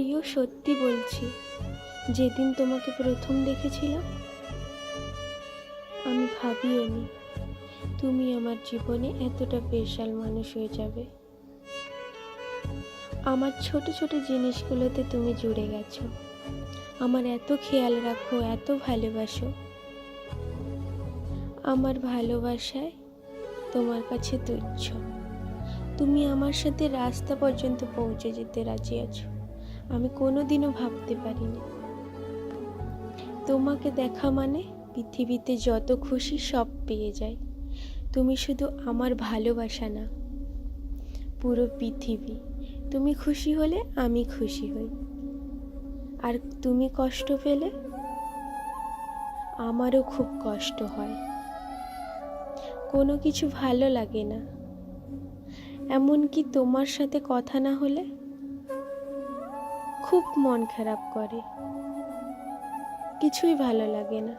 প্রিয়, সত্যি বলছি, যেদিন তোমাকে প্রথম দেখেছিলাম আমি ভাবিওনি তুমি আমার জীবনে এতটা স্পেশাল মানুষ হয়ে যাবে। আমার ছোট ছোট জিনিসগুলোতে তুমি জুড়ে গেছো, আমার এত খেয়াল রাখো, এত ভালোবাসো। আমার ভালোবাসায় তোমার কাছে তুচ্ছ। তুমি আমার সাথে রাস্তা পর্যন্ত পৌঁছে যেতে রাজি আছো, আমি কোনোদিনও ভাবতে পারিনি। তোমাকে দেখা মানে পৃথিবীতে যত খুশি সব পেয়ে যাই। তুমি শুধু আমার ভালোবাসা না, পুরো পৃথিবী। তুমি খুশি হলে আমি খুশি হই, আর তুমি কষ্ট পেলে আমারও খুব কষ্ট হয়। কোনো কিছু ভালো লাগে না, এমনকি তোমার সাথে কথা না হলে খুব মন খারাপ করে, কিছুই ভালো লাগে না।